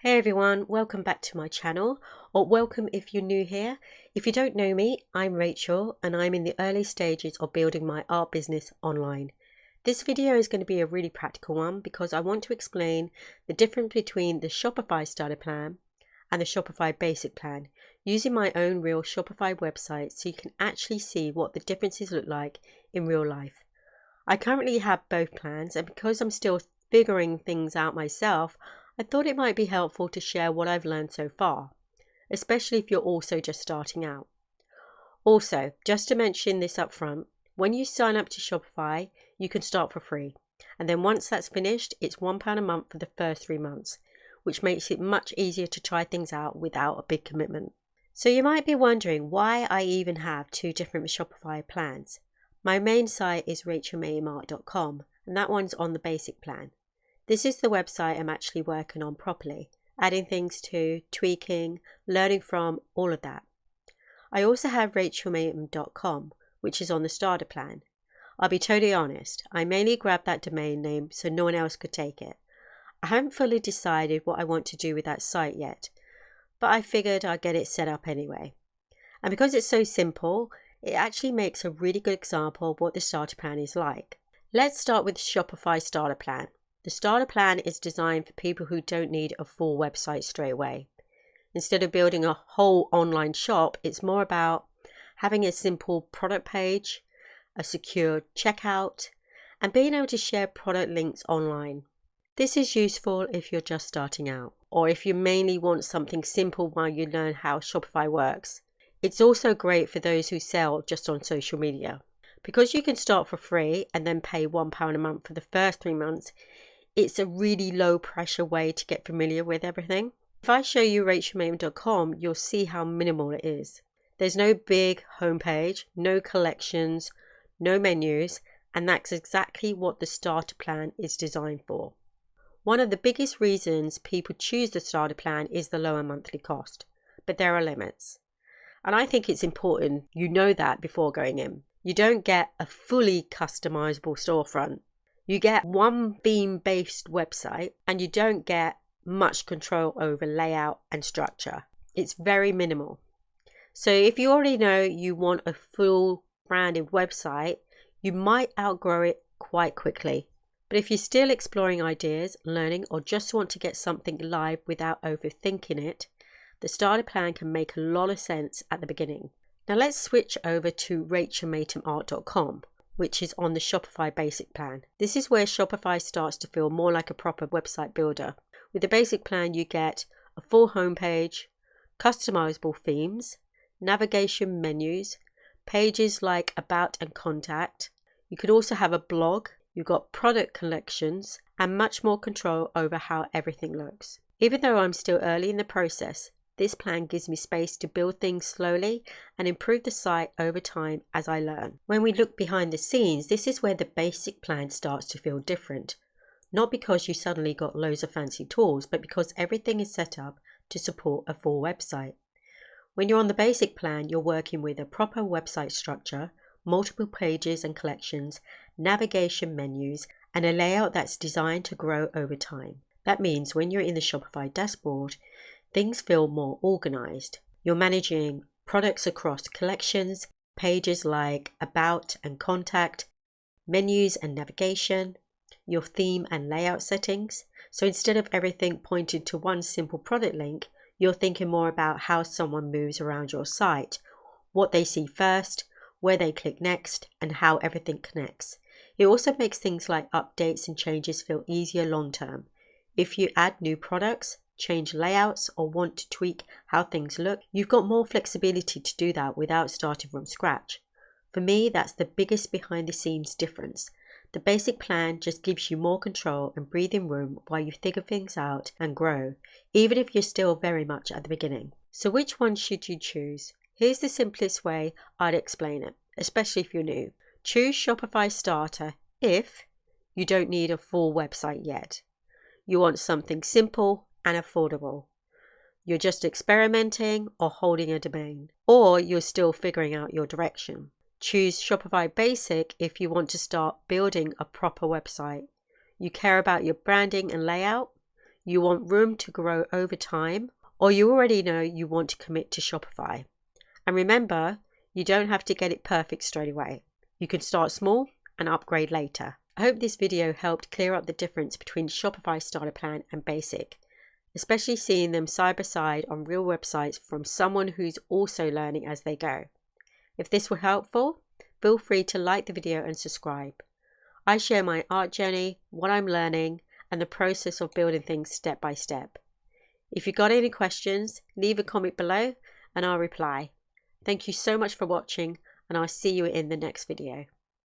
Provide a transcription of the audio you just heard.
Hey everyone, welcome back to my channel, or welcome if you're new here. If you don't know me, I'm Rachel and I'm in the early stages of building my art business online. This video is going to be a really practical one because I want to explain the difference between the Shopify starter plan and the Shopify basic plan using my own real Shopify website so you can actually see what the differences look like in real life. I currently have both plans, and because I'm still figuring things out myself, I thought it might be helpful to share what I've learned so far, especially if you're also just starting out. Also, just to mention this up front, when you sign up to Shopify, you can start for free. And then once that's finished, it's £1 a month for the first 3 months, which makes it much easier to try things out without a big commitment. So you might be wondering why I even have two different Shopify plans. My main site is rachelmayheimart.com, and that one's on the basic plan. This is the website I'm actually working on properly, adding things to, tweaking, learning from, all of that. I also have rachelmayhem.com, which is on the starter plan. I'll be totally honest, I mainly grabbed that domain name so no one else could take it. I haven't fully decided what I want to do with that site yet, but I figured I'd get it set up anyway. And because it's so simple, it actually makes a really good example of what the starter plan is like. Let's start with the Shopify starter plan. The starter plan is designed for people who don't need a full website straight away. Instead of building a whole online shop, it's more about having a simple product page, a secure checkout, and being able to share product links online. This is useful if you're just starting out, or if you mainly want something simple while you learn how Shopify works. It's also great for those who sell just on social media. Because you can start for free and then pay £1 a month for the first 3 months, it's a really low pressure way to get familiar with everything. If I show you rachelmayhem.com, you'll see how minimal it is. There's no big homepage, no collections, no menus, and that's exactly what the starter plan is designed for. One of the biggest reasons people choose the starter plan is the lower monthly cost, but there are limits. And I think it's important you know that before going in. You don't get a fully customizable storefront. You get one theme-based website and you don't get much control over layout and structure. It's very minimal. So if you already know you want a full branded website, you might outgrow it quite quickly. But if you're still exploring ideas, learning, or just want to get something live without overthinking it, the starter plan can make a lot of sense at the beginning. Now let's switch over to rachelmayheimart.com, which is on the Shopify basic plan. This is where Shopify starts to feel more like a proper website builder. With the basic plan, you get a full homepage, customizable themes, navigation menus, pages like about and contact. You could also have a blog. You've got product collections and much more control over how everything looks. Even though I'm still early in the process, this plan gives me space to build things slowly and improve the site over time as I learn. When we look behind the scenes, this is where the basic plan starts to feel different. Not because you suddenly got loads of fancy tools, but because everything is set up to support a full website. When you're on the basic plan, you're working with a proper website structure, multiple pages and collections, navigation menus, and a layout that's designed to grow over time. That means when you're in the Shopify dashboard, things feel more organized. You're managing products across collections, pages like about and contact, menus and navigation, your theme and layout settings. So instead of everything pointed to one simple product link, you're thinking more about how someone moves around your site, what they see first, where they click next, and how everything connects. It also makes things like updates and changes feel easier long term. If you add new products, change layouts, or want to tweak how things look, you've got more flexibility to do that without starting from scratch. For me, that's the biggest behind the scenes difference. The basic plan just gives you more control and breathing room while you figure things out and grow, even if you're still very much at the beginning. So which one should you choose? Here's the simplest way I'd explain it, especially if you're new. Choose Shopify Starter if you don't need a full website yet. You want something simple and affordable. You're just experimenting or holding a domain, or you're still figuring out your direction. Choose Shopify Basic if you want to start building a proper website. You care about your branding and layout. you want room to grow over time, or you already know you want to commit to Shopify. And remember, you don't have to get it perfect straight away. You can start small and upgrade later. I hope this video helped clear up the difference between Shopify Starter Plan and Basic, especially seeing them side by side on real websites from someone who's also learning as they go. If this were helpful, feel free to like the video and subscribe. I share my art journey, what I'm learning, and the process of building things step by step. If you got any questions, leave a comment below and I'll reply. Thank you so much for watching, and I'll see you in the next video.